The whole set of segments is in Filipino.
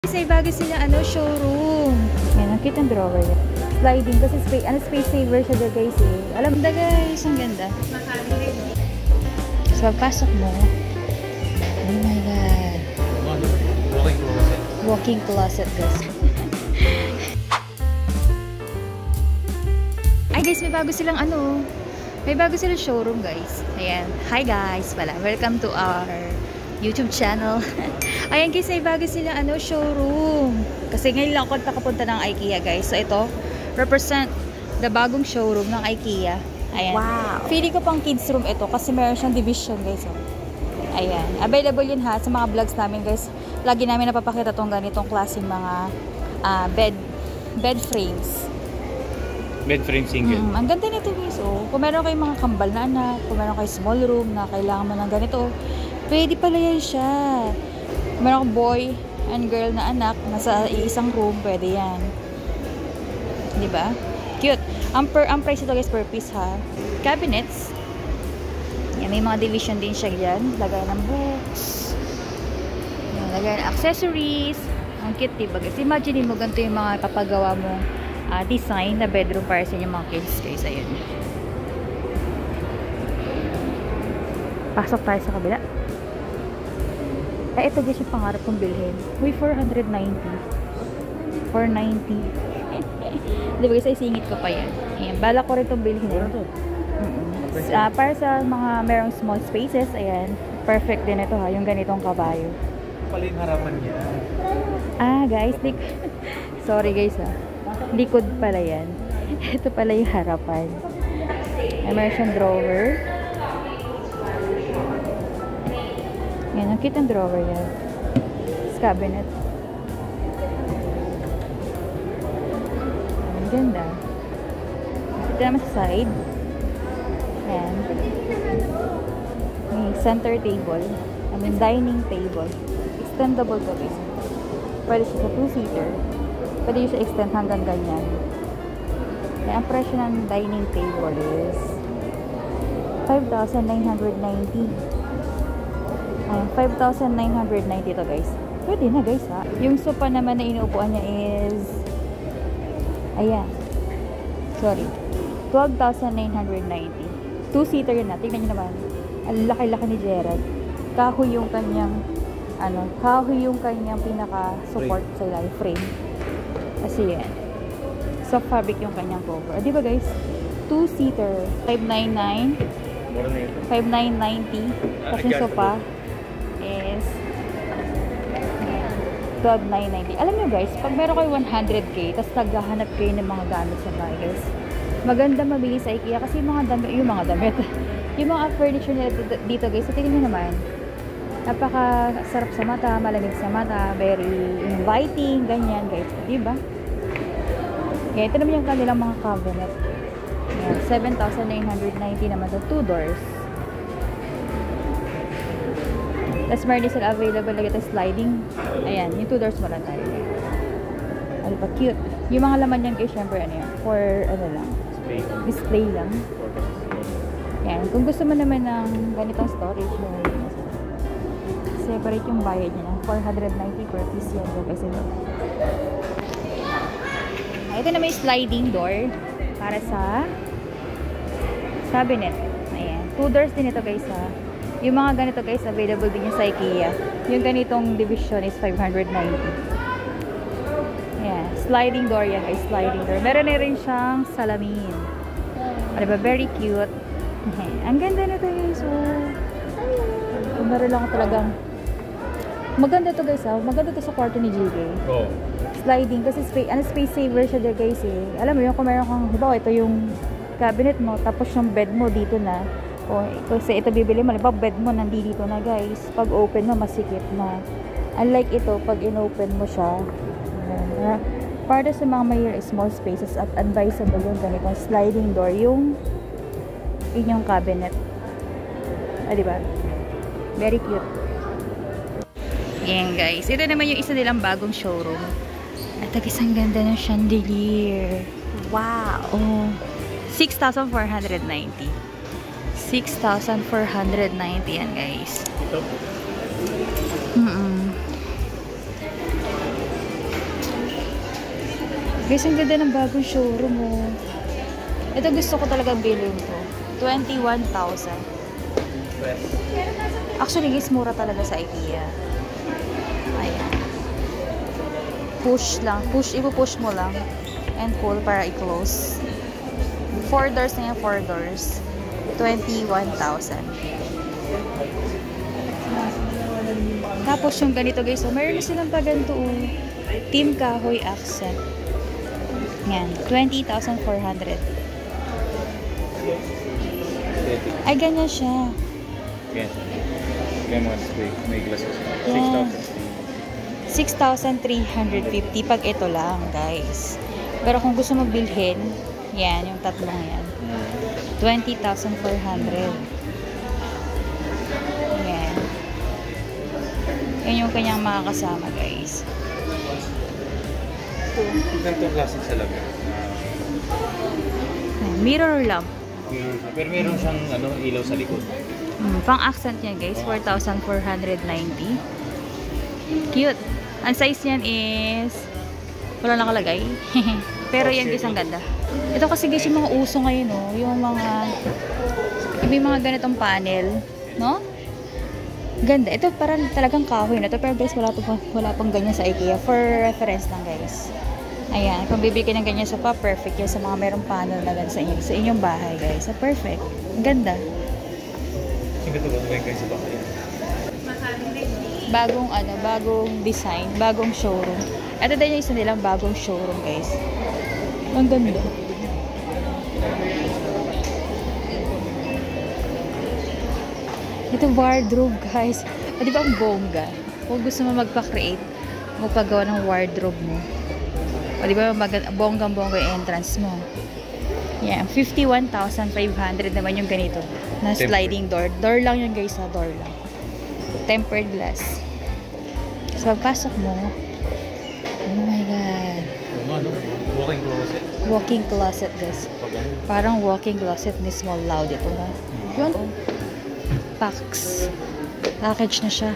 May bago sila showroom. Ayan, ang cute ang drawer yan. Sliding kasi space saver siya there guys eh. Alam mo guys, ang ganda. So pasok mo. Oh my god. Walking closet guys. Ay guys, may bago silang may bago silang showroom guys. Ayan. Hi guys pala. Welcome to our YouTube channel. Ayan guys, may bago silang showroom. Kasi ngayon lang ako nakapunta ng IKEA guys. So ito, represent the bagong showroom ng IKEA. Ayan. Wow. Feeling ko pang kids room ito kasi meron siyang division guys. Oh. Ayan. Available yun ha sa mga vlogs namin guys. Lagi namin napapakita tong ganitong klaseng mga bed frames. Bed frame single. Ang ganda nito guys. Oh. Kung meron kayong mga kambal na anak, kung meron kayong small room na kailangan mo ng ganito, pwede pala yan siya. Kung meron kang boy and girl na anak, nasa isang room, pwede yan. Diba? Cute. Ang price ito guys per piece ha. Cabinets. Yan, may mga division din siya dyan. Lagay ng books. Yan, lagay ng accessories. Ang cute diba guys. Imagine mo ganito yung mga papagawa mo design na bedroom para sa inyong mga kids guys. Ayun. Pasok tayo sa kabila. Ay, ito guys yung pangarap kong bilhin. Uy, 490. 490. Diba guys, ay singit ko pa yan. Ayan, bala ko rin itong bilhin. Para sa mga merong small spaces, ayan, perfect din ito ha, yung ganitong kabayo. Pala yung harapan niya. Guys, sorry guys ha. Likod pala yan. Ito pala yung harapan. May meron siyang drawer. Yan, ang cute ang drawer yan. Cabinet. Ang ganda. Ito naman sa side. Ayan. May center table. I mean, dining table. Extendable to guys. Pwede siya sa 2-seater. Pwede siya extend hanggang ganyan. Kaya ang presyo ng dining table is 5,990. 5,990 to guys. Pwede na guys ha. Yung sofa naman na inuupuan niya is ayan. Sorry. 12,990. 2-seater yun na. Tingnan nyo naman. Ang laki-laki ni Gerald. Kahoy yung kanyang kahoy yung kanyang pinaka-support sa ilalim frame. Kasi yan. Soft fabric yung kanyang cover. Di ba guys? 2-seater. 599. 5,990. Tapos yung sofa is 12,990. Alam nyo guys, pag meron kayo 100k, tapos naghahanap kayo ng mga gamit sa bahay guys, maganda mabili sa IKEA kasi yung mga damit, yung mga furniture nila dito guys, so tingnan nyo naman, napaka-sarap sa mata, malamig sa mata, very inviting, ganyan guys, diba? Kaya ito naman yung kanilang mga cabinet. Ayan, 7,990 naman sa 2 doors. Tapos meron din sila available na ito sliding. Ayan, yung 2 doors mo lang tayo. Ano pa, cute. Yung mga laman yan guys, syempre for lang, display lang. Ayan, kung gusto mo naman ng ganitong storage mo, separate yung bayad niya ng 490 per piece yan guys. Ito na may sliding door para sa cabinet. Ayan. 2 doors din ito guys ha. Yung mga ganito guys, available din yung sa IKEA. Yung ganitong division is 590. Ayan. Sliding door yan guys. Sliding door. Meron na rin siyang salamin. Diba? Very cute. Ang ganda na ito guys. So, meron lang talagang maganda to guys ha. Maganda to sa kwarto ni JJ. Oh. Sliding kasi space saver siya there guys eh. Alam mo yung kung meron kang, diba ito yung cabinet mo, tapos yung bed mo dito na. O, kasi ito bibili mo, diba bed mo nandito na guys. Pag open mo, masikip na. Unlike ito, pag in-open mo siya, para sa mga may small spaces at advisable yung ganitong sliding door, yung inyong cabinet. Diba? Very cute. Yan guys. Ito naman yung isa nilang bagong showroom. At guys, ang ganda ng chandelier. Wow! Oh, 6,490. 6,490 yan guys. Guys, ang ganda ng bagong showroom mo. Ito gusto ko talaga bilhin ko. 21,000. Actually, guys, mura talaga sa IKEA. Ayan. Push lang. Ipo-push mo lang. And pull para i-close. 4 doors na yan, 4 doors. 21,000. Tapos yung ganito guys, oh, meron na silang pa ganito, oh. Team Kahoy Accent. Yan, 20,400. Ay, ganyan siya. Yan. Yan mga display. May glasses. Yeah. 6,000. 6,350 pag ito lang, guys. Pero kung gusto mo bilhin, yan, yung tatlong yan. 20,400. Yan. Yan yung kanyang mga kasama, guys. Ganitong klase sa labi. Mirror lamp. Pero meron siyang ilaw sa likod. Pang accent niya, guys. 4,490. Cute. Ang size niyan is wala nakalagay. Pero yan guys, ang ganda. Ito kasi guys yung mga uso ngayon, no? Yung mga may mga ganitong panel, no? Ganda. Ito parang talagang kahoy na to. Pero guys, wala pang ganyan sa IKEA. For reference lang, guys. Ayan. Kung bibili ka ng ganyan sa perfect yan sa mga merong panel na ganyan sa inyong bahay, guys. So, perfect. Ang ganda. Yung ito ba? May kayo sa bahay. Bagong design, bagong showroom. Ito din yung isa nilang bagong showroom, guys. Ang ganda. Ito wardrobe, guys. O, di ba ang bongga? Kung gusto mo magpa-create, magpagawa ng wardrobe mo. O, di ba bonggang-bongga yung entrance mo. Yan, 51,500 naman yung ganito. Na sliding door. Door lang yun, guys, ha? Door lang. Tempered glass. So, pagpasok mo, oh my God. Walking closet. Walking closet, guys. Parang walking closet ni Small Loud ito, ha? Yun. Pax. Package na siya.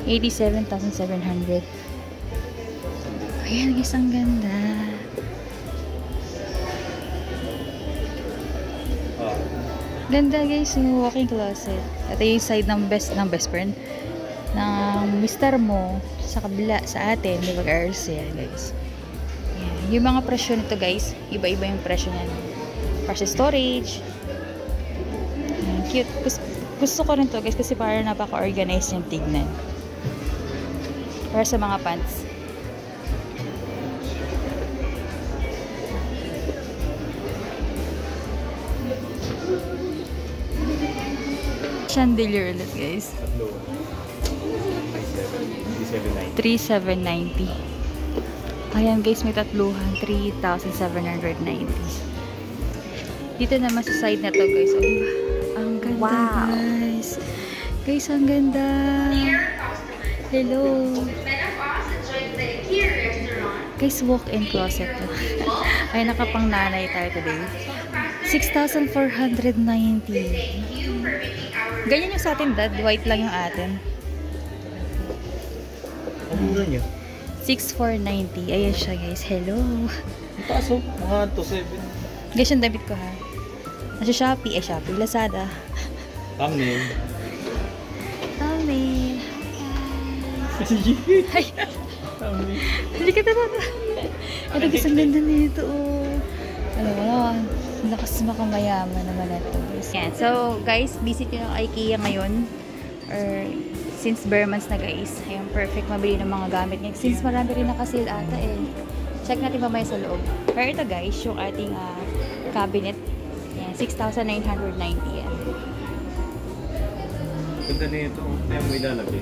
87,700. Ayan, guys, ang ganda. Ganda, guys, yung walking closet. Ito yung side ng best friend ng mister mo sa kabila sa atin, di ba, girls? Yan, guys. Yan. Yung mga presyo nito, guys, iba-iba yung presyo niyan. Para sa storage. Yan, cute. Gusto ko rin to, guys, kasi parang napaka-organized yung tignan. Para sa mga pants. Chandelier ulit, guys. 3,790. Ayan, guys, may tatluhan. 3,790. Dito naman sa side na to, guys. Oh, diba? Ang ganda, guys. Guys, ang ganda. Hello. Guys, walk-in closet to. Ay, nakapang nanay tayo today. 6,490. Ganyan yung sa atin, dad. White lang yung atin. Ang mura niya? 6,490. Ayan siya, guys. Hello. Ang taas, oh. Mga 2,700. Guys, yung damit ko, ha. Nasa Shopee. Shopee. Lazada. Thumbnail. Thumbnail. Sige. Ay. Thumbnail. Halika na. Ito, guys, ang ganda nito, oh. Alam mo na, lakas makamayaman naman ito, guys. Yan. So, guys, visit nyo ng IKEA ngayon. Or, since bare months na, guys. Ayun, perfect mabili ng mga gamit niya. Since marami rin nakasil ata, eh. Check natin mamaya sa loob. Pero ito, guys, yung ating cabinet. Yan, 6,990 yan. Ganda na ito. Kaya mo ilalagay.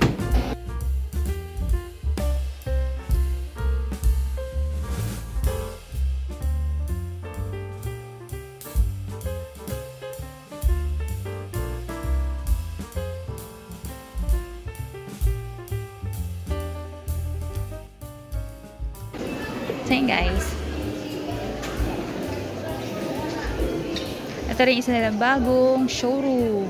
So yun, guys. Ito rin isa nilang bagong showroom.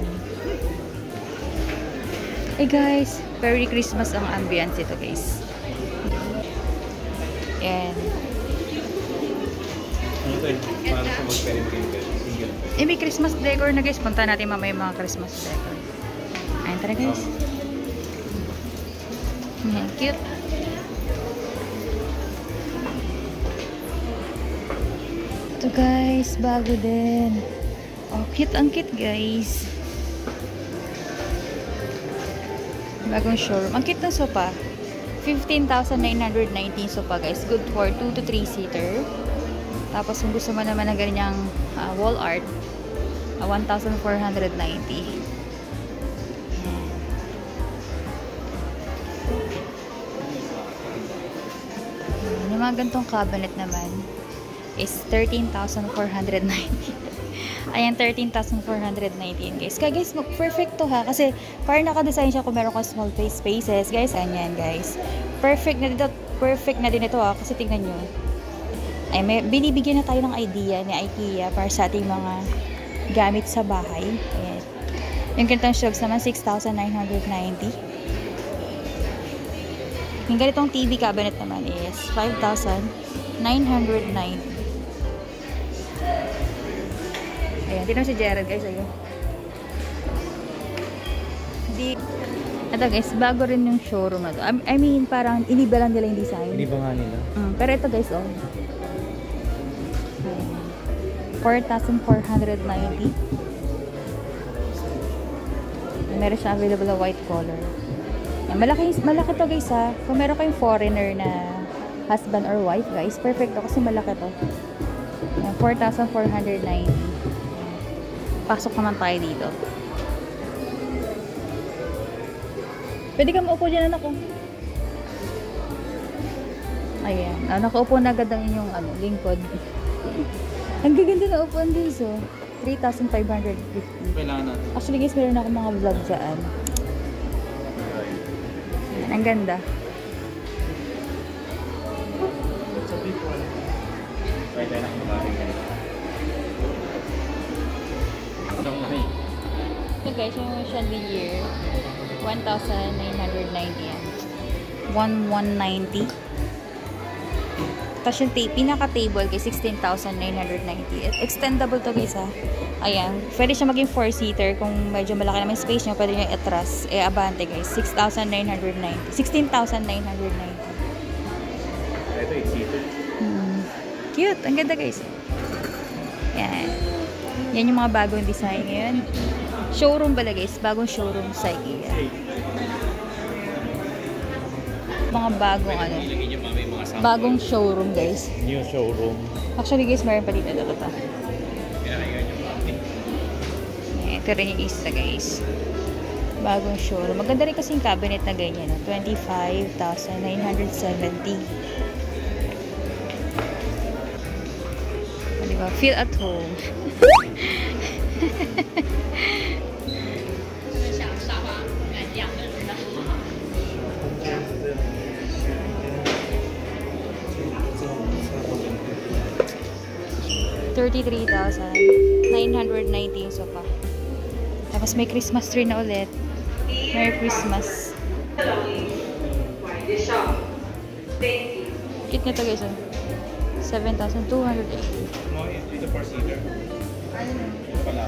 Eh guys, Merry Christmas ang ambience ito, guys. Yan. Pwede single. Single. Eh, may Christmas decor na guys. Punta natin mamaya yung mga Christmas decor. Ayun tara guys. Yan, cute. Ito guys, bago din. Oh, cute ang cute guys. Bagong showroom. Ang cute ng sofa. 15,919 sofa guys. Good for 2 to 3 seater. Tapos kung gusto mo naman ng ganyang wall art, 1,490. Yung mga gantong cabinet naman is 13,490. Ayan, 13,419 guys. Kaya guys, perfect to ha. Kasi parang naka-design siya kung meron ka small spaces. Guys, ganyan guys. Perfect na dito. Perfect na din ito ha. Kasi tingnan nyo. Ay, binibigyan na tayo ng idea ni IKEA para sa ating mga gamit sa bahay. Ayan. Yung ganitong shelves naman, 6,990. Yung ganitong TV cabinet naman is 5,990. Ayan, tignan si Gerald guys, ayun. Ito guys, bago rin yung showroom na to. I mean, parang iniba lang nila yung design. Iniba nga nila. Pero ito guys, oh. 4,490. Meron siya available na white color. Ayan, malaki to guys ha. Kung meron kayong foreigner na husband or wife guys, perfect to kasi malaki to. Ayan, 4,490. Pasok naman tayo dito. Pwede ka maupo dyan, anak ko. Ayan. Nakaupo na agad ang inyong lingkod. Ang gaganda na upuan guys, oh. 3,550. Kailangan natin. Actually guys, meron ako mga vlog dyan. Ayan, ang ganda. It's a big one. Try tayo na kumabing ganito. Ito guys, yung chandelier, 1,990 yan. 1,190. Tapos yung pinaka-table kay 16,990. Extendable to guys ha. Ayan. Pwede siya maging 4-seater. Kung medyo malaki naman space nyo, pwede nyo i-atras. Abante guys. 6,990. 16,990. Ito, 8-seater. Cute. Ang ganda guys. Yan. Yan yung mga bagong design ngayon. Showroom pala guys. Bagong showroom sa IKEA. Mga bagong bagong showroom guys. New showroom. Actually guys, meron pa dito. Ito. Ito rin yung isa guys. Bagong showroom. Maganda rin kasi yung cabinet na ganyan. 25,970. Diba? Feel at home. $33,990 yung sofa. Tapos may Christmas tree na ulit. Merry Christmas. Cute na to guys. 7,280. Ito 4-seater. Pala.